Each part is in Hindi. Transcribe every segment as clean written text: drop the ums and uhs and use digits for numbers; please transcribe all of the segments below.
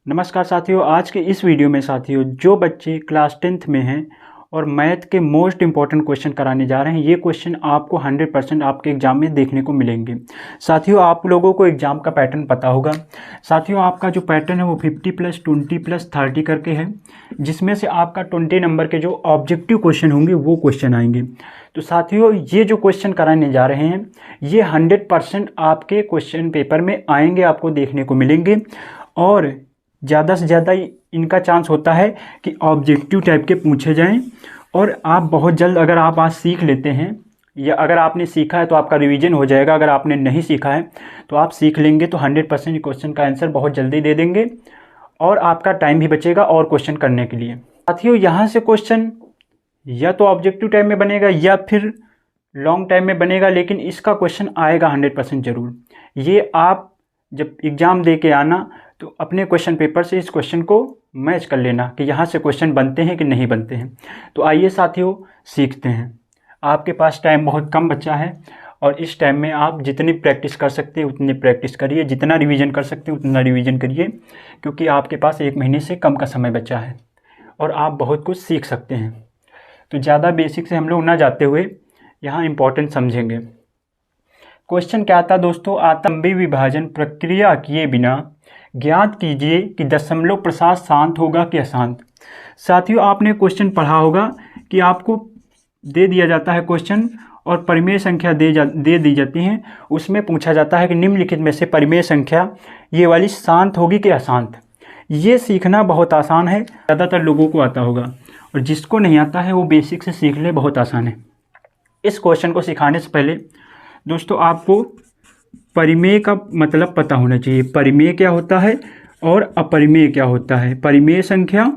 नमस्कार साथियों, आज के इस वीडियो में साथियों जो बच्चे क्लास 10th में हैं और मैथ के मोस्ट इम्पॉर्टेंट क्वेश्चन कराने जा रहे हैं, ये क्वेश्चन आपको 100% आपके एग्ज़ाम में देखने को मिलेंगे। साथियों आप लोगों को एग्ज़ाम का पैटर्न पता होगा। साथियों आपका जो पैटर्न है वो 50 + 20 + 30 करके है, जिसमें से आपका 20 नंबर के जो ऑब्जेक्टिव क्वेश्चन होंगे वो क्वेश्चन आएंगे। तो साथियों ये जो क्वेश्चन कराने जा रहे हैं ये 100% आपके क्वेश्चन पेपर में आएंगे, आपको देखने को मिलेंगे। और ज़्यादा से ज़्यादा इनका चांस होता है कि ऑब्जेक्टिव टाइप के पूछे जाएं। और आप बहुत जल्द अगर आप आज सीख लेते हैं या अगर आपने सीखा है तो आपका रिवीजन हो जाएगा। अगर आपने नहीं सीखा है तो आप सीख लेंगे तो 100% क्वेश्चन का आंसर बहुत जल्दी दे देंगे और आपका टाइम भी बचेगा और क्वेश्चन करने के लिए। साथियों यहाँ से क्वेश्चन या तो ऑब्जेक्टिव टाइम में बनेगा या फिर लॉन्ग टाइम में बनेगा, लेकिन इसका क्वेश्चन आएगा 100% ज़रूर। ये आप जब एग्ज़ाम दे के आना तो अपने क्वेश्चन पेपर से इस क्वेश्चन को मैच कर लेना कि यहाँ से क्वेश्चन बनते हैं कि नहीं बनते हैं। तो आइए साथियों सीखते हैं। आपके पास टाइम बहुत कम बचा है और इस टाइम में आप जितनी प्रैक्टिस कर सकते हैं उतनी प्रैक्टिस करिए, जितना रिवीजन कर सकते हैं उतना रिवीजन करिए, क्योंकि आपके पास 1 महीने से कम का समय बचा है और आप बहुत कुछ सीख सकते हैं। तो ज़्यादा बेसिक से हम लोग ना जाते हुए यहाँ इम्पोर्टेंट समझेंगे। क्वेश्चन क्या आता दोस्तों? आता लंबी विभाजन प्रक्रिया किए बिना ज्ञात कीजिए कि दशमलव प्रसाद शांत होगा कि अशांत। साथियों आपने क्वेश्चन पढ़ा होगा कि आपको दे दिया जाता है क्वेश्चन और परिमेय संख्या दे दी जाती हैं। उसमें पूछा जाता है कि निम्नलिखित में से परिमेय संख्या ये वाली शांत होगी कि अशांत। ये सीखना बहुत आसान है, ज़्यादातर लोगों को आता होगा, और जिसको नहीं आता है वो बेसिक से सीख ले, बहुत आसान है। इस क्वेश्चन को सिखाने से पहले दोस्तों आपको परिमेय का मतलब पता होना चाहिए। परिमेय क्या होता है और अपरिमेय क्या होता है। परिमेय संख्या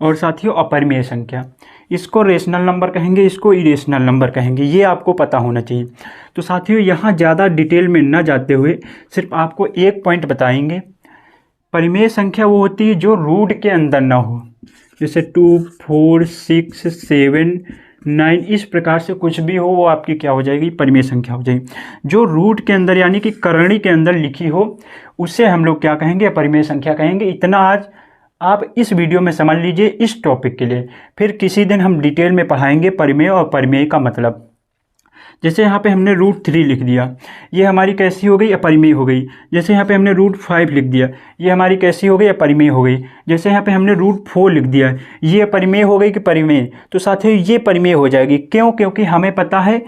और साथियों अपरिमेय संख्या, इसको रेशनल नंबर कहेंगे, इसको इरेशनल नंबर कहेंगे, ये आपको पता होना चाहिए। तो साथियों यहाँ ज़्यादा डिटेल में न जाते हुए सिर्फ आपको एक पॉइंट बताएंगे। परिमेय संख्या वो होती है जो रूट के अंदर ना हो, जैसे 2, 4, 6, 7, 9 इस प्रकार से कुछ भी हो वो आपकी क्या हो जाएगी? परिमेय संख्या हो जाएगी। जो रूट के अंदर यानी कि करणी के अंदर लिखी हो उसे हम लोग क्या कहेंगे? परिमेय संख्या कहेंगे। इतना आज आप इस वीडियो में समझ लीजिए इस टॉपिक के लिए। फिर किसी दिन हम डिटेल में पढ़ाएंगे परिमेय और परिमेय का मतलब। जैसे यहाँ पे हमने √3 लिख दिया, ये हमारी कैसी हो गई? अपरिमेय हो गई। जैसे यहाँ पे हमने √5 लिख दिया, ये हमारी कैसी हो गई? अपरिमेय हो गई। जैसे यहाँ पे हमने √4 लिख दिया, ये अपरिमेय हो गई कि परिमेय? तो साथियों ये परिमेय हो जाएगी। क्यों? क्योंकि हमें पता है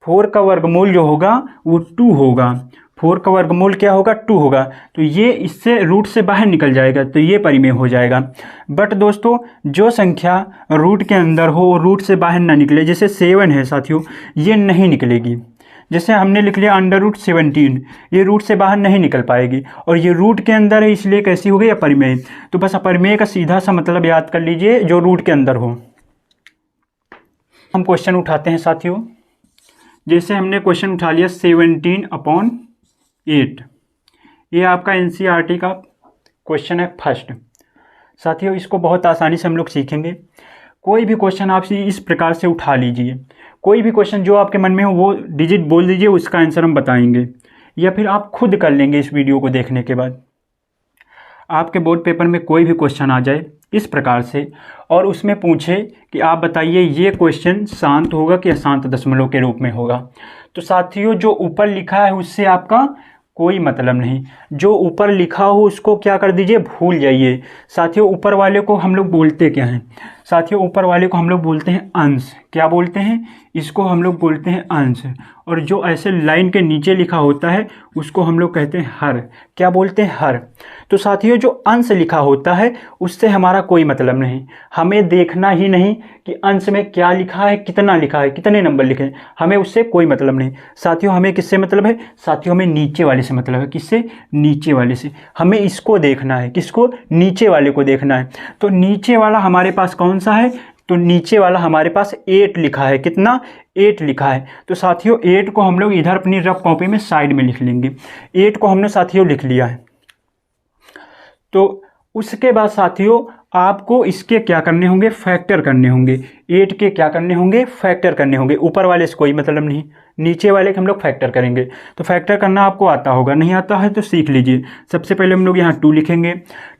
4 का वर्गमूल जो होगा वो 2 होगा। 4 का वर्गमूल क्या होगा? 2 होगा। तो ये इससे रूट से बाहर निकल जाएगा, तो ये परिमेय हो जाएगा। बट दोस्तों जो संख्या रूट के अंदर हो रूट से बाहर ना निकले, जैसे 7 है साथियों, ये नहीं निकलेगी। जैसे हमने लिख लिया √17, ये रूट से बाहर नहीं निकल पाएगी और ये रूट के अंदर है, इसलिए कैसी हो गई? अपरिमेय। तो बस अपरिमेय का सीधा सा मतलब याद कर लीजिए, जो रूट के अंदर हो। हम क्वेश्चन उठाते हैं साथियों। जैसे हमने क्वेश्चन उठा लिया 17/8, ये आपका NCERT का क्वेश्चन है फर्स्ट। साथियों इसको बहुत आसानी से हम लोग सीखेंगे। कोई भी क्वेश्चन आप इस प्रकार से उठा लीजिए, कोई भी क्वेश्चन जो आपके मन में हो वो डिजिट बोल दीजिए, उसका आंसर हम बताएंगे, या फिर आप खुद कर लेंगे इस वीडियो को देखने के बाद। आपके बोर्ड पेपर में कोई भी क्वेश्चन आ जाए इस प्रकार से और उसमें पूछे कि आप बताइए ये क्वेश्चन शांत होगा कि अशांत दशमलव के रूप में होगा, तो साथियों जो ऊपर लिखा है उससे आपका कोई मतलब नहीं। जो ऊपर लिखा हो उसको क्या कर दीजिए? भूल जाइए। साथियों ऊपर वाले को हम लोग बोलते क्या हैं? साथियों ऊपर वाले को हम लोग बोलते हैं अंश। क्या बोलते हैं? इसको हम लोग बोलते हैं अंश। और जो ऐसे लाइन के नीचे लिखा होता है उसको हम लोग कहते हैं हर। क्या बोलते हैं? हर। तो साथियों जो अंश लिखा होता है उससे हमारा कोई मतलब नहीं। हमें देखना ही नहीं कि अंश में क्या लिखा है, कितना लिखा है, कितने नंबर लिखे हैं, हमें उससे कोई मतलब नहीं। साथियों हमें किससे मतलब है? साथियों हमें नीचे वाले से मतलब है। किससे? नीचे वाले से। हमें इसको देखना है। किसको? नीचे वाले को देखना है। तो नीचे वाला हमारे पास कौन सा है? तो नीचे वाला हमारे पास 8 लिखा है। कितना? 8 लिखा है। तो साथियों 8 को हम लोग इधर अपनी रफ कॉपी में साइड में लिख लेंगे। 8 को हमने साथियों लिख लिया है। तो उसके बाद साथियों आपको इसके क्या करने होंगे, फैक्टर करने होंगे। 8 के क्या करने होंगे, फैक्टर करने होंगे। ऊपर वाले से कोई मतलब नहीं, नीचे वाले के हम लोग फैक्टर करेंगे। तो फैक्टर करना आपको आता होगा, नहीं आता है तो सीख लीजिए। सबसे पहले हम लोग यहाँ 2 लिखेंगे।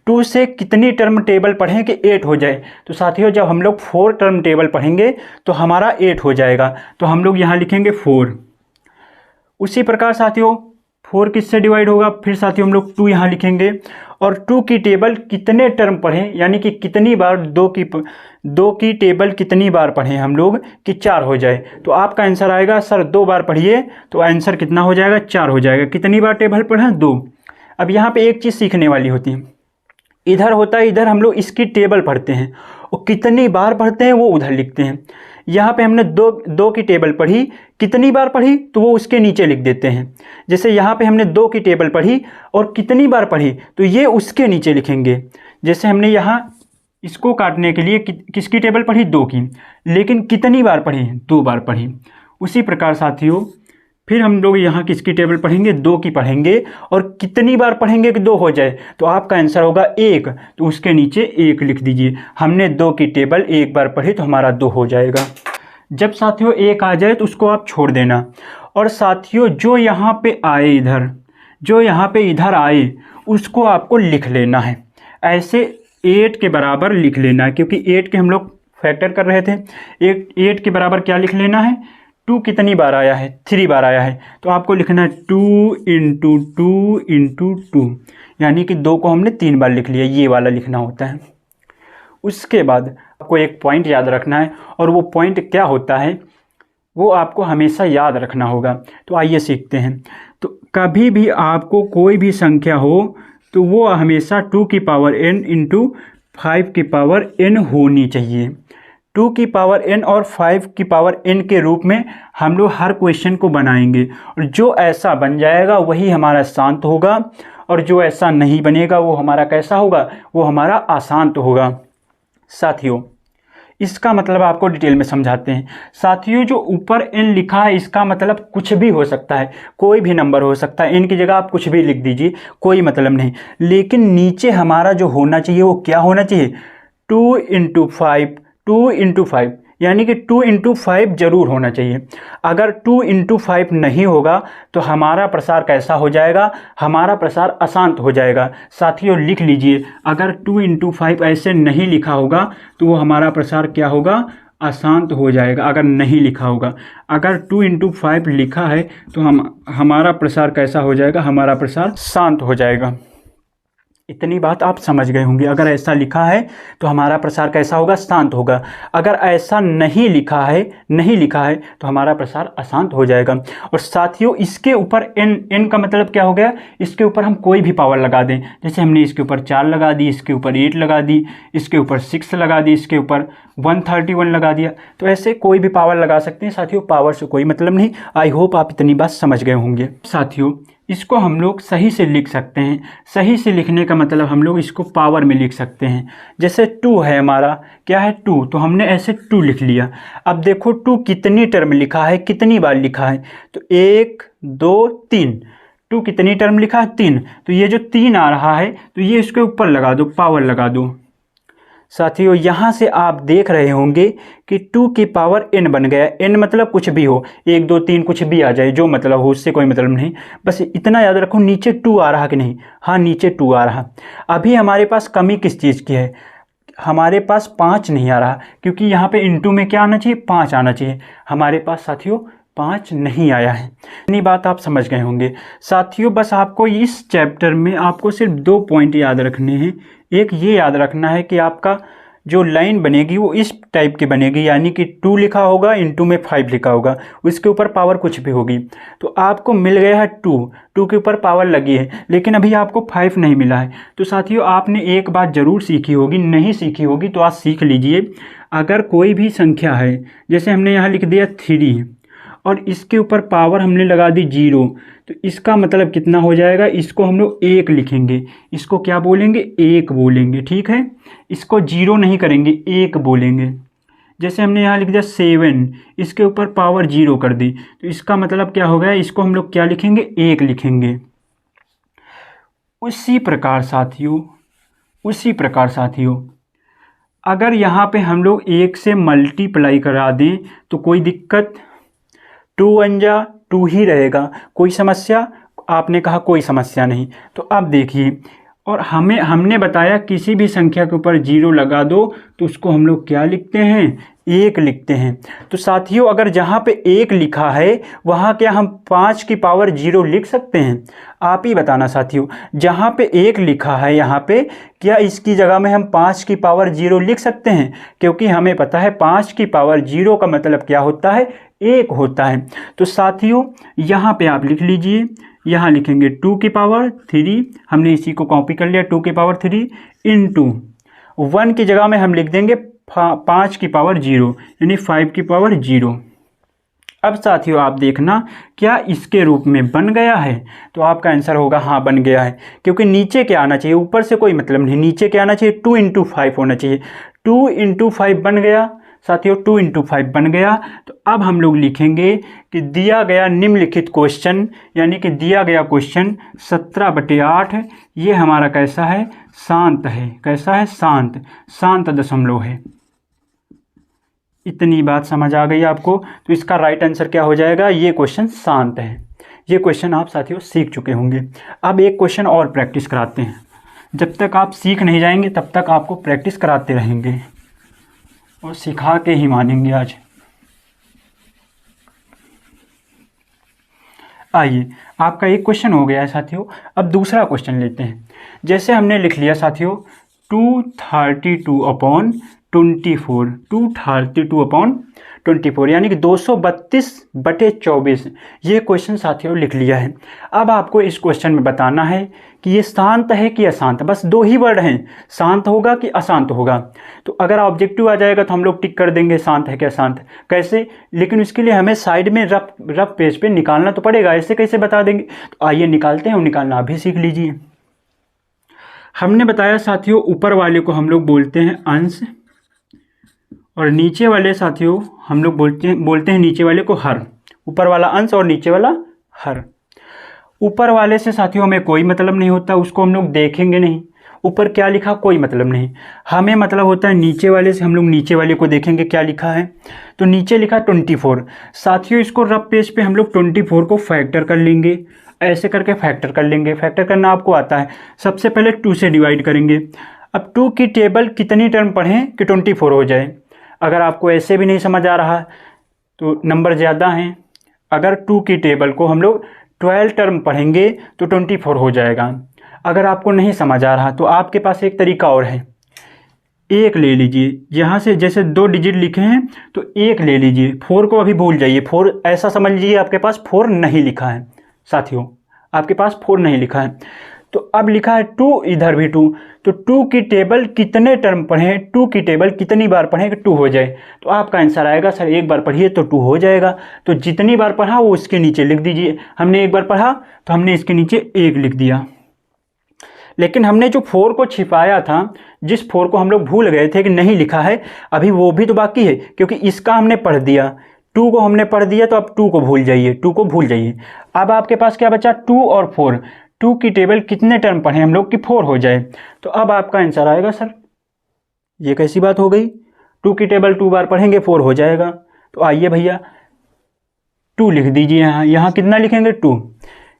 2 से कितनी टर्म टेबल पढ़ें कि 8 हो जाए। तो साथियों जब हम लोग 4 टर्म टेबल पढ़ेंगे तो हमारा 8 हो जाएगा। तो हम लोग यहाँ लिखेंगे 4। उसी प्रकार साथियों 4 किससे डिवाइड होगा, फिर साथियों हम लोग 2 यहाँ लिखेंगे। और 2 की टेबल कितने टर्म पढ़ें, यानी कि कितनी बार 2 की टेबल कितनी बार पढ़ें हम लोग कि 4 हो जाए। तो आपका आंसर आएगा सर 2 बार पढ़िए, तो आंसर कितना हो जाएगा, 4 हो जाएगा। कितनी बार टेबल पढ़ें, 2। अब यहाँ पे एक चीज़ सीखने वाली होती है, इधर होता है, इधर हम लोग इसकी टेबल पढ़ते हैं और कितनी बार पढ़ते हैं वो उधर लिखते हैं। यहाँ पे हमने दो की टेबल पढ़ी, कितनी बार पढ़ी तो वो उसके नीचे लिख देते हैं। जैसे यहाँ पे हमने 2 की टेबल पढ़ी और कितनी बार पढ़ी तो ये उसके नीचे लिखेंगे। जैसे हमने यहाँ इसको काटने के लिए किसकी टेबल पढ़ी, 2 की, लेकिन कितनी बार पढ़ी, 2 बार पढ़ी। उसी प्रकार साथियों फिर हम लोग यहाँ किसकी टेबल पढ़ेंगे, 2 की पढ़ेंगे और कितनी बार पढ़ेंगे कि 2 हो जाए। तो आपका आंसर होगा 1, तो उसके नीचे 1 लिख दीजिए। हमने 2 की टेबल 1 बार पढ़ी तो हमारा 2 हो जाएगा। जब साथियों 1 आ जाए तो उसको आप छोड़ देना। और साथियों जो यहाँ पे आए, इधर जो यहाँ पे इधर आए उसको आपको लिख लेना है, ऐसे 8 के बराबर लिख लेना है, क्योंकि 8 के हम लोग फैक्टर कर रहे थे। 8 के बराबर क्या लिख लेना है, 2 कितनी बार आया है, 3 बार आया है। तो आपको लिखना है 2 × 2 × 2, यानी कि 2 को हमने 3 बार लिख लिया, ये वाला लिखना होता है। उसके बाद आपको एक पॉइंट याद रखना है, और वो पॉइंट क्या होता है वो आपको हमेशा याद रखना होगा। तो आइए सीखते हैं। तो कभी भी आपको कोई भी संख्या हो तो वो हमेशा 2 की पावर n × 5 की पावर n होनी चाहिए। 2 की पावर n और 5 की पावर n के रूप में हम लोग हर क्वेश्चन को बनाएंगे, और जो ऐसा बन जाएगा वही हमारा शांत होगा, और जो ऐसा नहीं बनेगा वो हमारा कैसा होगा, वो हमारा अशांत होगा। साथियों इसका मतलब आपको डिटेल में समझाते हैं। साथियों जो ऊपर n लिखा है इसका मतलब कुछ भी हो सकता है, कोई भी नंबर हो सकता है। n की जगह आप कुछ भी लिख दीजिए, कोई मतलब नहीं। लेकिन नीचे हमारा जो होना चाहिए वो क्या होना चाहिए, 2 × 5, 2 × 5, यानी कि 2 × 5 जरूर होना चाहिए। अगर 2 × 5 नहीं होगा तो हमारा प्रसार कैसा हो जाएगा, हमारा प्रसार अशांत हो जाएगा। साथियों लिख लीजिए, अगर 2 × 5 ऐसे नहीं लिखा होगा तो वो हमारा प्रसार क्या होगा, अशांत हो जाएगा। अगर नहीं लिखा होगा, अगर 2 × 5 लिखा है तो हमारा प्रसार कैसा हो जाएगा, हमारा प्रसार शांत हो जाएगा। इतनी बात आप समझ गए होंगे। अगर ऐसा लिखा है तो हमारा प्रसार कैसा होगा, शांत होगा। अगर ऐसा नहीं लिखा है तो हमारा प्रसार अशांत हो जाएगा। और साथियों इसके ऊपर n का मतलब क्या हो गया, इसके ऊपर हम कोई भी पावर लगा दें। जैसे हमने इसके ऊपर 4 लगा दी, इसके ऊपर 8 लगा दी, इसके ऊपर 6 लगा दी, इसके ऊपर 131 लगा दिया। तो ऐसे कोई भी पावर लगा सकते हैं साथियों, पावर से कोई मतलब नहीं। आई होप आप इतनी बात समझ गए होंगे। साथियों इसको हम लोग सही से लिख सकते हैं। सही से लिखने का मतलब हम लोग इसको पावर में लिख सकते हैं। जैसे 2 है, हमारा क्या है 2, तो हमने ऐसे 2 लिख लिया। अब देखो 2 कितनी टर्म लिखा है, कितनी बार लिखा है, तो 1 2 3। 2 कितनी टर्म लिखा है, 3। तो ये जो 3 आ रहा है तो ये इसके ऊपर लगा दो, पावर लगा दो। साथियों यहाँ से आप देख रहे होंगे कि 2 की पावर n बन गया। n मतलब कुछ भी हो, 1 2 3 कुछ भी आ जाए, जो मतलब हो उससे कोई मतलब नहीं। बस इतना याद रखो, नीचे 2 आ रहा कि नहीं, हाँ नीचे 2 आ रहा। अभी हमारे पास कमी किस चीज़ की है, हमारे पास 5 नहीं आ रहा, क्योंकि यहाँ पे इनटू में क्या आना चाहिए, 5 आना चाहिए। हमारे पास साथियों 5 नहीं आया है। इतनी बात आप समझ गए होंगे। साथियों बस आपको इस चैप्टर में आपको सिर्फ 2 पॉइंट याद रखने हैं। एक ये याद रखना है कि आपका जो लाइन बनेगी वो इस टाइप की बनेगी, यानी कि 2 लिखा होगा, इनटू में 5 लिखा होगा, उसके ऊपर पावर कुछ भी होगी। तो आपको मिल गया है 2 के ऊपर पावर लगी है, लेकिन अभी आपको 5 नहीं मिला है। तो साथियों आपने एक बात ज़रूर सीखी होगी, नहीं सीखी होगी तो आज सीख लीजिए। अगर कोई भी संख्या है, जैसे हमने यहाँ लिख दिया 3 और इसके ऊपर पावर हमने लगा दी 0, तो इसका मतलब कितना हो जाएगा, इसको हम लोग 1 लिखेंगे। इसको क्या बोलेंगे, 1 बोलेंगे, ठीक है। इसको 0 नहीं करेंगे, 1 बोलेंगे। जैसे हमने यहाँ लिख दिया 7, इसके ऊपर पावर 0 कर दी, तो इसका मतलब क्या हो गया, इसको हम लोग क्या लिखेंगे, 1 लिखेंगे। उसी प्रकार साथियों उसी प्रकार साथियों अगर यहाँ पे हम लोग 1 से मल्टीप्लाई करा दें तो कोई दिक्कत, 2 1 जा 2 ही रहेगा, कोई समस्या? आपने कहा कोई समस्या नहीं। तो अब देखिए, और हमने बताया किसी भी संख्या के ऊपर 0 लगा दो तो उसको हम लोग क्या लिखते हैं? 1 लिखते हैं। तो साथियों अगर जहाँ पे 1 लिखा है वहाँ क्या हम 5 की पावर 0 लिख सकते हैं? आप ही बताना साथियों, जहाँ पे 1 लिखा है यहाँ पे क्या इसकी जगह में हम 5 की पावर 0 लिख सकते हैं? क्योंकि हमें पता है 5 की पावर 0 का मतलब क्या होता है? 1 होता है। तो साथियों यहाँ पे आप लिख लीजिए, यहाँ लिखेंगे 2 की पावर 3, हमने इसी को कॉपी कर लिया, 2 की पावर 3 इंटू 1 की जगह में हम लिख देंगे 5 की पावर 0 यानी 5 की पावर 0। अब साथियों आप देखना क्या इसके रूप में बन गया है? तो आपका आंसर होगा हाँ बन गया है, क्योंकि नीचे क्या आना चाहिए, ऊपर से कोई मतलब नहीं, नीचे क्या आना चाहिए? 2 इंटू 5 होना चाहिए। 2 इंटू 5 बन गया साथियों, 2 इंटू 5 बन गया। तो अब हम लोग लिखेंगे कि दिया गया निम्नलिखित क्वेश्चन, यानी कि दिया गया क्वेश्चन 17/8 ये हमारा कैसा है? शांत है। कैसा है? शांत, शांत दशमलव है। इतनी बात समझ आ गई आपको? तो इसका राइट आंसर क्या हो जाएगा? ये क्वेश्चन शांत है। ये क्वेश्चन आप साथियों सीख चुके होंगे। अब एक क्वेश्चन और प्रैक्टिस कराते हैं। जब तक आप सीख नहीं जाएंगे तब तक आपको प्रैक्टिस कराते रहेंगे और सिखा के ही मानेंगे आज। आइए, आपका एक क्वेश्चन हो गया है साथियों। अब दूसरा क्वेश्चन लेते हैं। जैसे हमने लिख लिया साथियों 232/24, 232/24 यानी कि 232/24, ये क्वेश्चन साथियों लिख लिया है। अब आपको इस क्वेश्चन में बताना है कि ये शांत है कि अशांत। बस 2 ही वर्ड हैं, शांत होगा कि अशांत होगा। तो अगर ऑब्जेक्टिव आ जाएगा तो हम लोग टिक कर देंगे शांत है कि अशांत। कैसे? लेकिन उसके लिए हमें साइड में रफ पेज पे निकालना तो पड़ेगा, ऐसे कैसे बता देंगे? तो आइए निकालते हैं और निकालना आप भी सीख लीजिए। हमने बताया साथियों ऊपर वाले को हम लोग बोलते हैं अंश और नीचे वाले साथियों हम लोग बोलते हैं नीचे वाले को हर। ऊपर वाला अंश और नीचे वाला हर। ऊपर वाले से साथियों हमें कोई मतलब नहीं होता, उसको हम लोग देखेंगे नहीं। ऊपर क्या लिखा कोई मतलब नहीं, हमें मतलब होता है नीचे वाले से। हम लोग नीचे वाले को देखेंगे क्या लिखा है। तो नीचे लिखा 24। साथियों इसको रफ पेज पे हम लोग 24 को फैक्टर कर लेंगे, ऐसे करके फैक्टर कर लेंगे। फैक्टर करना आपको आता है। सबसे पहले 2 से डिवाइड करेंगे। अब 2 की टेबल कितनी टर्म पढ़ें कि 24 हो जाए? अगर आपको ऐसे भी नहीं समझ आ रहा तो नंबर ज़्यादा हैं। अगर 2 की टेबल को हम लोग 12 टर्म पढ़ेंगे तो 24 हो जाएगा। अगर आपको नहीं समझ आ रहा तो आपके पास एक तरीका और है। 1 ले लीजिए, यहाँ से जैसे 2 डिजिट लिखे हैं तो 1 ले लीजिए। 4 को अभी भूल जाइए। 4 ऐसा समझ लीजिए आपके पास 4 नहीं लिखा है साथियों, आपके पास 4 नहीं लिखा है। तो अब लिखा है 2, इधर भी 2। तो 2 की टेबल कितने टर्म पढ़ें, 2 की टेबल कितनी बार पढ़ें कि 2 हो जाए? तो आपका आंसर आएगा सर 1 बार पढ़िए तो 2 हो जाएगा। तो जितनी बार पढ़ा वो उसके नीचे लिख दीजिए। हमने 1 बार पढ़ा तो हमने इसके नीचे 1 लिख दिया। लेकिन हमने जो 4 को छिपाया था, जिस 4 को हम लोग भूल गए थे कि नहीं लिखा है, अभी वो भी तो बाकी है, क्योंकि इसका हमने पढ़ दिया, 2 को हमने पढ़ दिया। तो अब 2 को भूल जाइए, 2 को भूल जाइए। अब आपके पास क्या बचा? 2 और 4। 2 की टेबल कितने टर्म पढ़ें हम लोग कि 4 हो जाए? तो अब आपका आंसर आएगा सर ये कैसी बात हो गई? 2 की टेबल 2 बार पढ़ेंगे 4 हो जाएगा। तो आइए भैया 2 लिख दीजिए। यहाँ कितना लिखेंगे? 2,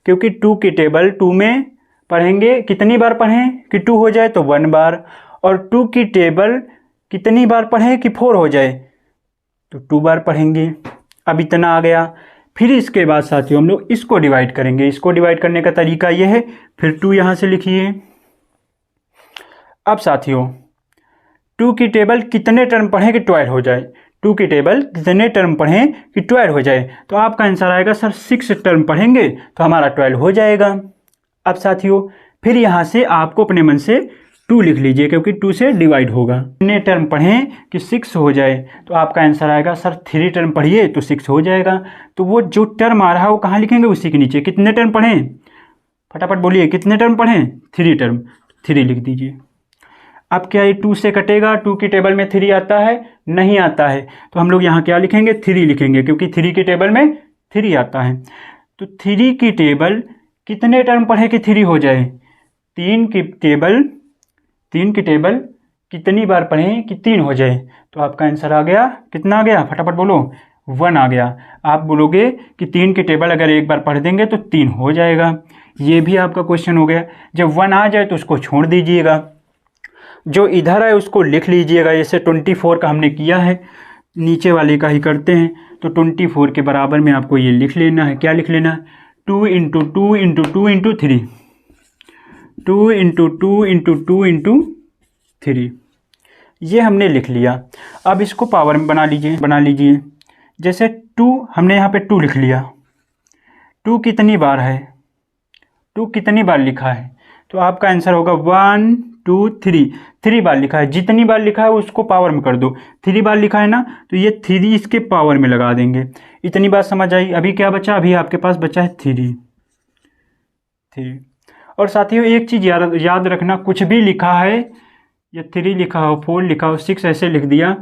क्योंकि 2 की टेबल 2 में पढ़ेंगे कितनी बार पढ़ें कि 2 हो जाए? तो 1 बार। और 2 की टेबल कितनी बार पढ़ें कि 4 हो जाए? तो 2 बार पढ़ेंगे। अब इतना आ गया। फिर इसके बाद साथियों हम लोग इसको डिवाइड करेंगे। इसको डिवाइड करने का तरीका ये है, फिर 2 यहाँ से लिखिए। अब साथियों 2 की टेबल कितने टर्म पढ़ें कि 12 हो जाए? 2 की टेबल कितने टर्म पढ़ें कि 12 हो जाए? तो आपका आंसर आएगा सर 6 टर्म पढ़ेंगे तो हमारा 12 हो जाएगा। अब साथियों फिर यहाँ से आपको अपने मन से 2 लिख लीजिए, क्योंकि 2 से डिवाइड होगा। कितने टर्म पढ़ें कि 6 हो जाए? तो आपका आंसर आएगा सर 3 टर्म पढ़िए तो 6 हो जाएगा। तो वो जो टर्म आ रहा है वो कहाँ लिखेंगे? उसी के नीचे। कितने टर्म पढ़ें? फटाफट बोलिए, कितने टर्म पढ़ें? 3 टर्म, 3 लिख दीजिए। अब क्या ये 2 से कटेगा? 2 की टेबल में 3 आता है? नहीं आता है। तो हम लोग यहाँ क्या लिखेंगे? 3 लिखेंगे, क्योंकि 3 की टेबल में 3 आता है। तो 3 की टेबल कितने टर्म पढ़े कि 3 हो जाए? 3 की टेबल 3 की टेबल कितनी बार पढ़ें कि 3 हो जाए, तो आपका आंसर आ गया, कितना आ गया फटाफट बोलो, 1 आ गया। आप बोलोगे कि 3 की टेबल अगर एक बार पढ़ देंगे तो 3 हो जाएगा, ये भी आपका क्वेश्चन हो गया। जब 1 आ जाए तो उसको छोड़ दीजिएगा, जो इधर है उसको लिख लीजिएगा। जैसे 24 का हमने किया है, नीचे वाले का ही करते हैं, तो 24 के बराबर में आपको ये लिख लेना है। क्या लिख लेना है? 2 into 2 into 2 into 3, 2 into 2 into 2 into 3, ये हमने लिख लिया। अब इसको पावर में बना लीजिए। जैसे 2 हमने यहाँ पे 2 लिख लिया, 2 कितनी बार है, 2 कितनी बार लिखा है, तो आपका आंसर होगा 1 2 3, 3 बार लिखा है। जितनी बार लिखा है उसको पावर में कर दो, 3 बार लिखा है ना, तो ये 3 इसके पावर में लगा देंगे। इतनी बात समझ आई। अभी क्या बचा? अभी आपके पास बचा है 3। और साथियों एक चीज़ याद रखना, कुछ भी लिखा है या 3 लिखा हो, 4 लिखा हो, 6 ऐसे लिख दिया,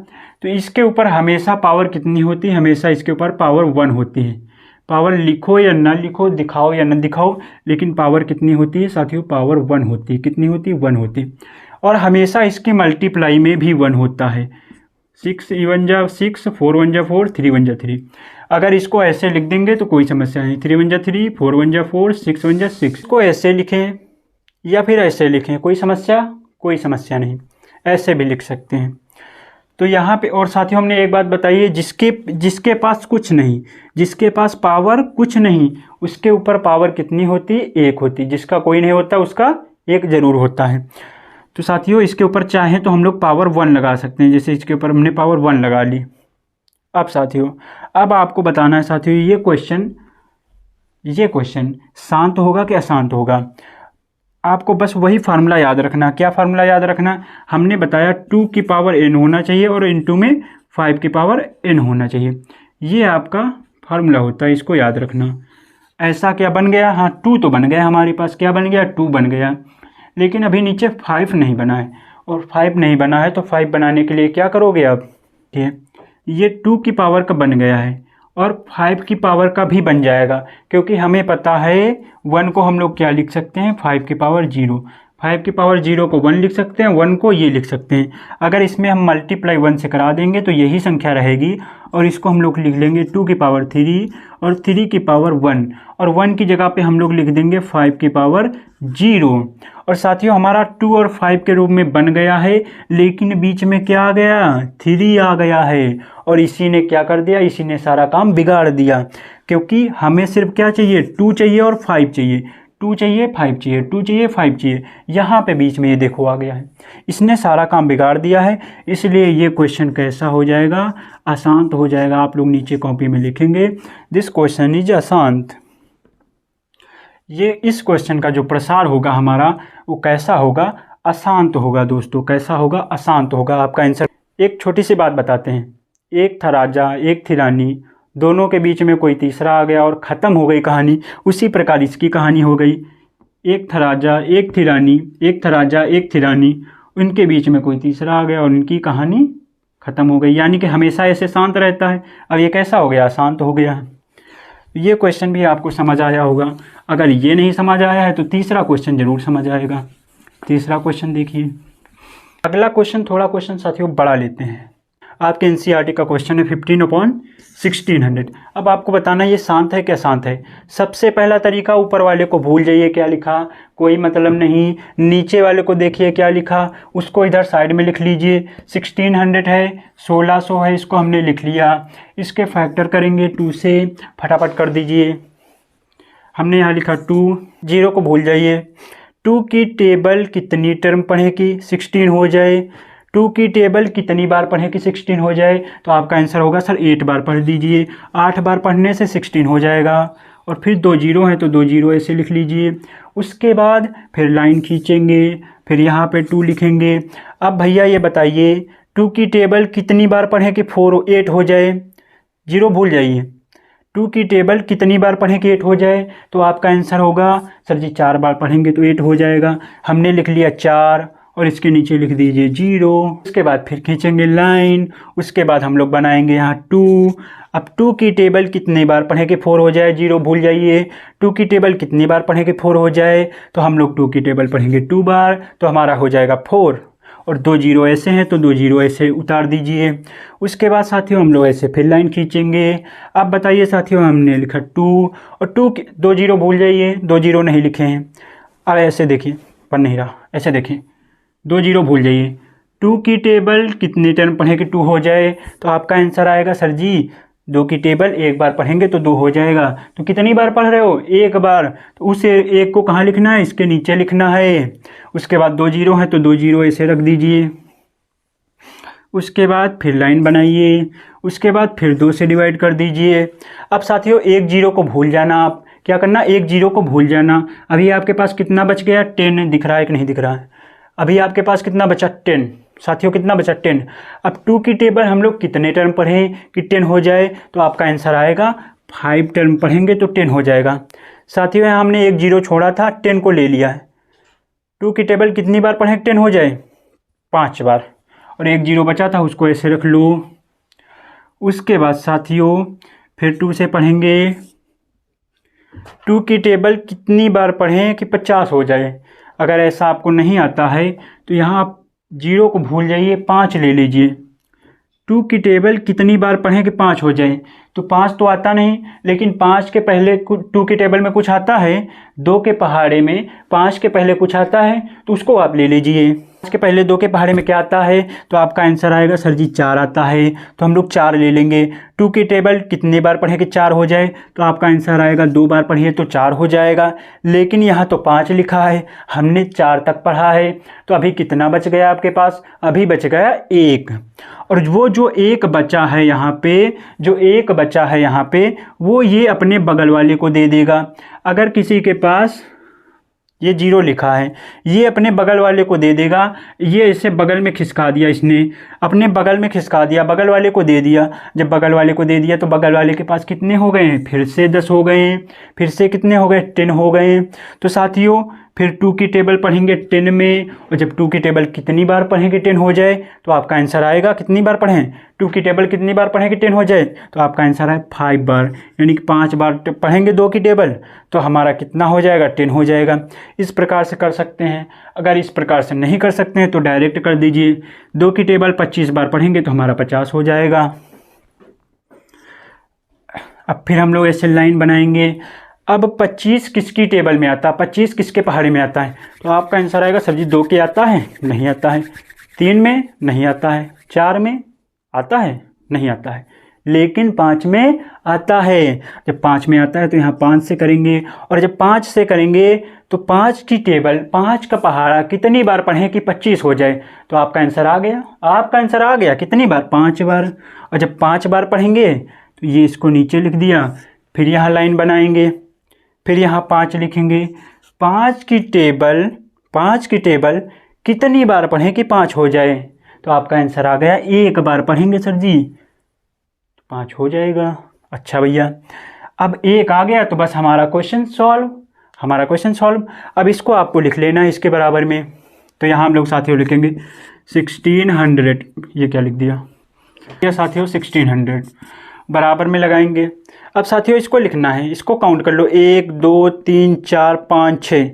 तो इसके ऊपर हमेशा पावर कितनी होती है? हमेशा इसके ऊपर पावर 1 होती है। पावर लिखो या ना लिखो, दिखाओ या ना दिखाओ, लेकिन पावर कितनी होती है साथियों? पावर 1 होती है। कितनी होती है? 1 होती है। और हमेशा इसकी मल्टीप्लाई में भी 1 होता है। 6 1 जा 6, 4 1 जा 4, 3 1 जा 3। अगर इसको ऐसे लिख देंगे तो कोई समस्या नहीं। 3 1 जा 3, 4 1 जा 4, 6 1 जा 6। इसको ऐसे लिखें या फिर ऐसे लिखें, कोई समस्या नहीं, ऐसे भी लिख सकते हैं। तो यहाँ पे और साथियों हमने एक बात बताई है, जिसके पास कुछ नहीं, जिसके पास पावर कुछ नहीं, उसके ऊपर पावर कितनी होती है? 1 होती है। जिसका कोई नहीं होता उसका 1 जरूर होता है। तो साथियों इसके ऊपर चाहें तो हम लोग पावर 1 लगा सकते हैं। जैसे इसके ऊपर हमने पावर 1 लगा ली। अब साथियों अब आपको बताना है साथियों, ये क्वेश्चन शांत होगा कि अशांत होगा। आपको बस वही फार्मूला याद रखना। क्या फार्मूला याद रखना? हमने बताया 2 की पावर n होना चाहिए और इनटू में 5 की पावर n होना चाहिए। ये आपका फार्मूला होता है, इसको याद रखना। ऐसा क्या बन गया? हाँ 2 तो बन गया हमारे पास। क्या बन गया? 2 बन गया। लेकिन अभी नीचे 5 नहीं बना है, और 5 नहीं बना है तो 5 बनाने के लिए क्या करोगे आप? ठीक, ये 2 की पावर का बन गया है और 5 की पावर का भी बन जाएगा, क्योंकि हमें पता है 1 को हम लोग क्या लिख सकते हैं? 5 की पावर 0। 5 की पावर 0 को 1 लिख सकते हैं, 1 को ये लिख सकते हैं। अगर इसमें हम मल्टीप्लाई 1 से करा देंगे तो यही संख्या रहेगी, और इसको हम लोग लिख लेंगे 2 की पावर 3 और 3 की पावर 1, और 1 की जगह पे हम लोग लिख देंगे 5 की पावर 0। और साथियों हमारा 2 और 5 के रूप में बन गया है, लेकिन बीच में क्या आ गया? 3 आ गया है, और इसी ने क्या कर दिया? इसी ने सारा काम बिगाड़ दिया। क्योंकि हमें सिर्फ क्या चाहिए? 2 चाहिए और 5 चाहिए, 2 चाहिए 5 चाहिए, 2 चाहिए 5 चाहिए। यहाँ पे बीच में ये देखो आ गया है, इसने सारा काम बिगाड़ दिया है। इसलिए ये क्वेश्चन कैसा हो जाएगा? अशांत हो जाएगा। आप लोग नीचे कॉपी में लिखेंगे दिस क्वेश्चन इज अशांत। ये इस क्वेश्चन का जो प्रसार होगा हमारा वो कैसा होगा? अशांत होगा दोस्तों। कैसा होगा? अशांत होगा। आपका आंसर। एक छोटी सी बात बताते हैं, एक था राजा एक थी रानी, दोनों के बीच में कोई तीसरा आ गया और ख़त्म हो गई कहानी। उसी प्रकार इसकी कहानी हो गई। एक था राजा एक थी रानी, एक था राजा एक थी रानी, उनके बीच में कोई तीसरा आ गया और उनकी कहानी ख़त्म हो गई। यानी कि हमेशा ऐसे शांत रहता है, अब ये कैसा हो गया? अशांत हो गया। ये क्वेश्चन भी आपको समझ आया होगा। अगर ये नहीं समझ आया है तो तीसरा क्वेश्चन जरूर समझ आएगा। तीसरा क्वेश्चन देखिए। अगला क्वेश्चन, थोड़ा क्वेश्चन साथियों बड़ा लेते हैं। आपके एनसीईआरटी का क्वेश्चन है 15/1600। अब आपको बताना ये शांत है क्या शांत है। सबसे पहला तरीका, ऊपर वाले को भूल जाइए क्या लिखा, कोई मतलब नहीं। नीचे वाले को देखिए क्या लिखा, उसको इधर साइड में लिख लीजिए। 1600 है, 1600 है, इसको हमने लिख लिया। इसके फैक्टर करेंगे 2 से, फटाफट कर दीजिए। हमने यहाँ लिखा 2, 0 को भूल जाइए। 2 की टेबल कितनी टर्म पढ़े कि 16 हो जाए? 2 की टेबल कितनी बार पढ़े कि 16 हो जाए? तो आपका आंसर होगा सर 8 बार पढ़ दीजिए। 8 बार पढ़ने से 16 हो जाएगा। और फिर 2 0 हैं तो 2 0 ऐसे लिख लीजिए। उसके बाद फिर लाइन खींचेंगे, फिर यहाँ पे 2 लिखेंगे। अब भैया ये बताइए 2 की टेबल कितनी बार पढ़े कि 8 हो जाए? 0 भूल जाइए। 2 की टेबल कितनी बार पढ़ें कि 8 हो जाए? तो आपका आंसर होगा सर जी 4 बार पढ़ेंगे तो 8 हो जाएगा। हमने लिख लिया 4 और इसके नीचे लिख दीजिए 0। उसके बाद फिर खींचेंगे लाइन, उसके बाद हम लोग बनाएंगे यहाँ 2। अब 2 की टेबल कितनी बार पढ़ें कि 4 हो जाए, 0 भूल जाइए। 2 की टेबल कितनी बार पढ़ें कि 4 हो जाए, तो हम लोग 2 की टेबल पढ़ेंगे 2 बार, तो हमारा हो जाएगा 4। और 2 जीरो ऐसे हैं तो 2 जीरो ऐसे उतार दीजिए। उसके बाद साथियों हम लोग ऐसे फिर लाइन खींचेंगे। अब बताइए साथियों, हमने लिखा 2 और 2 जीरो भूल जाइए, 2 जीरो नहीं लिखे हैं। अब ऐसे देखिए, पढ़ नहीं रहा, ऐसे देखिए, 2 जीरो भूल जाइए। 2 की टेबल कितने टर्म पढ़ें कि 2 हो जाए, तो आपका आंसर आएगा सर जी 2 की टेबल एक बार पढ़ेंगे तो 2 हो जाएगा। तो कितनी बार पढ़ रहे हो, एक बार, तो उस एक को कहाँ लिखना है, इसके नीचे लिखना है। उसके बाद 2 जीरो है तो 2 जीरो ऐसे रख दीजिए। उसके बाद फिर लाइन बनाइए, उसके बाद फिर 2 से डिवाइड कर दीजिए। अब साथियों 1 जीरो को भूल जाना, आप क्या करना, 1 जीरो को भूल जाना। अभी आपके पास कितना बच गया, 10 दिख रहा है कि नहीं दिख रहा है, अभी आपके पास कितना बचा, 10। साथियों कितना बचा, 10। अब 2 की टेबल हम लोग कितने टर्म पढ़ें कि 10 हो जाए, तो आपका आंसर आएगा 5 टर्म पढ़ेंगे तो 10 हो जाएगा। साथियों यहाँ हमने 1 जीरो छोड़ा था, 10 को ले लिया है। 2 की टेबल कितनी बार पढ़ें 10 हो जाए, 5 बार। और 1 जीरो बचा था उसको ऐसे रख लो। उसके बाद साथियों फिर 2 से पढ़ेंगे। 2 की टेबल कितनी बार पढ़ें कि 50 हो जाए। अगर ऐसा आपको नहीं आता है तो यहाँ आप जीरो को भूल जाइए, 5 ले लीजिए। 2 की टेबल कितनी बार पढ़ें कि 5 हो जाए, तो 5 तो आता नहीं, लेकिन 5 के पहले 2 की टेबल में कुछ आता है, 2 के पहाड़े में 5 के पहले कुछ आता है, तो उसको आप ले लीजिए। 5 के पहले 2 के पहाड़े में क्या आता है, तो आपका आंसर आएगा सर जी 4 आता है, तो हम लोग 4 ले लेंगे। 2 की टेबल कितनी बार पढ़े कि 4 हो जाए, तो आपका आंसर आएगा 2 बार पढ़िए तो 4 हो जाएगा। लेकिन यहाँ तो 5 लिखा है, हमने 4 तक पढ़ा है, तो अभी कितना बच गया आपके पास, अभी बच गया 1। और वो जो एक बचा है यहाँ पे, जो एक बचा है यहाँ पे, वो ये अपने बगल वाले को दे देगा। अगर किसी के पास ये 0 लिखा है, ये अपने बगल वाले को दे देगा। ये इसे बगल में खिसका दिया, इसने अपने बगल में खिसका दिया, बगल वाले को दे दिया। जब बगल वाले को दे दिया तो बगल वाले के पास कितने हो गए हैं, फिर से 10 हो गए, फिर से कितने हो गए, 10 हो गए। तो साथियों फिर 2 की टेबल पढ़ेंगे 10 में, और जब 2 की टेबल कितनी बार पढ़ेंगे 10 हो जाए, तो आपका आंसर आएगा कितनी बार पढ़ें, 2 की टेबल कितनी बार पढ़ेंगे 10 हो जाए, तो आपका आंसर है 5 बार। यानी कि 5 बार पढ़ेंगे 2 की टेबल तो हमारा कितना हो जाएगा, 10 हो जाएगा। इस प्रकार से कर सकते हैं। अगर इस प्रकार से नहीं कर सकते हैं तो डायरेक्ट कर दीजिए। 2 की टेबल 25 बार पढ़ेंगे तो हमारा 50 हो जाएगा। अब फिर हम लोग ऐसे लाइन बनाएंगे। अब 25 किसकी टेबल में आता है, 25 किसके पहाड़े में आता है, तो आपका आंसर आएगा सर जी 2 के आता है, नहीं आता है। 3 में नहीं आता है, 4 में आता है, नहीं आता है, लेकिन 5 में आता है। जब 5 में आता है तो यहाँ 5 से करेंगे, और जब 5 से करेंगे तो 5 की टेबल, 5 का पहाड़ा कितनी बार पढ़ें कि 25 हो जाए, तो आपका आंसर आ गया। आपका आंसर आ गया कितनी बार, 5 बार। और जब 5 बार पढ़ेंगे तो ये इसको नीचे लिख दिया। फिर यहाँ लाइन बनाएंगे, फिर यहाँ 5 लिखेंगे। 5 की टेबल कितनी बार पढ़ें कि 5 हो जाए, तो आपका आंसर आ गया 1 बार पढ़ेंगे सर जी, तो 5 हो जाएगा। अच्छा भैया, अब 1 आ गया तो बस हमारा क्वेश्चन सॉल्व। अब इसको आपको लिख लेना है इसके बराबर में। तो यहाँ हम लोग साथियों लिखेंगे 1600, ये क्या लिख दिया, ये साथियों 1600 बराबर में लगाएंगे। अब साथियों इसको लिखना है, इसको काउंट कर लो, 1 2 3 4 5 6,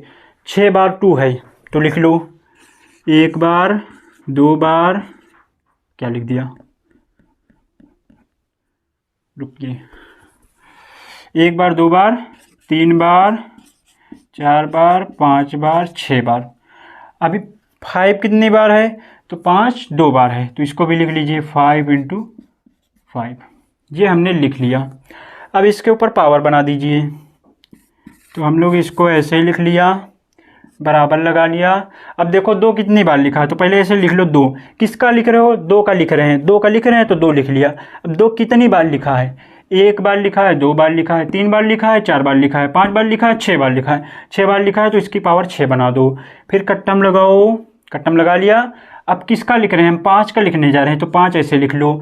6 बार 2 है तो लिख लो 1 बार 2 बार, क्या लिख दिया, रुकिए, 1 बार 2 बार 3 बार 4 बार 5 बार 6 बार। अभी 5 कितनी बार है, तो 5 2 बार है, तो इसको भी लिख लीजिए 5 × 5। ये हमने लिख लिया। अब इसके ऊपर पावर बना दीजिए। तो हम लोग इसको ऐसे ही लिख लिया, बराबर लगा लिया। अब देखो 2 कितनी बार लिखा है, तो पहले ऐसे लिख लो 2। किसका लिख रहे हो, 2 का लिख रहे हैं, 2 का लिख रहे हैं तो 2 लिख लिया। अब 2 कितनी बार लिखा है, 1 बार लिखा है, 2 बार लिखा है, 3 बार लिखा है, 4 बार लिखा है, 5 बार लिखा है, 6 बार लिखा है। 6 बार लिखा है तो इसकी पावर 6 बना दो। फिर कट्टम लगाओ, कट्टम लगा लिया। अब किसका लिख रहे हैं हम, 5 का लिखने जा रहे हैं, तो 5 ऐसे लिख लो।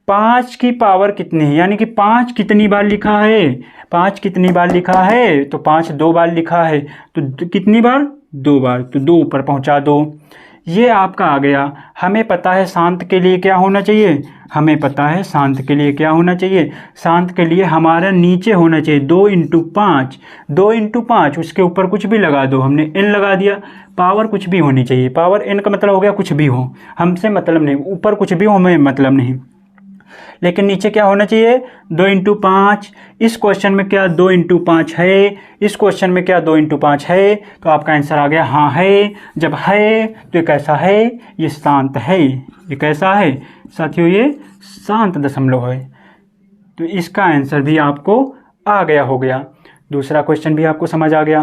5 की पावर कितनी है, यानी कि 5 कितनी बार लिखा है, 5 कितनी बार लिखा है, तो 5 2 बार लिखा है, तो कितनी बार, 2 बार, तो 2 ऊपर पहुंचा दो। ये आपका आ गया। हमें पता है शांत के लिए क्या होना चाहिए, हमें पता है शांत के लिए क्या होना चाहिए, शांत के लिए हमारा नीचे होना चाहिए 2 × 5, 2 × 5, उसके ऊपर कुछ भी लगा दो, हमने n लगा दिया, पावर कुछ भी होनी चाहिए, पावर n का मतलब हो गया कुछ भी हो, हमसे मतलब नहीं, ऊपर कुछ भी हो हमें मतलब नहीं, लेकिन नीचे क्या होना चाहिए 2 × 5। इस क्वेश्चन में क्या 2 × 5 है, इस क्वेश्चन में क्या 2 × 5 है, तो आपका आंसर आ गया हाँ है। जब है तो ये कैसा है, ये शांत है, ये कैसा है साथियों, ये शांत दशमलव है। तो इसका आंसर भी आपको आ गया हो गया। दूसरा क्वेश्चन भी आपको समझ आ गया।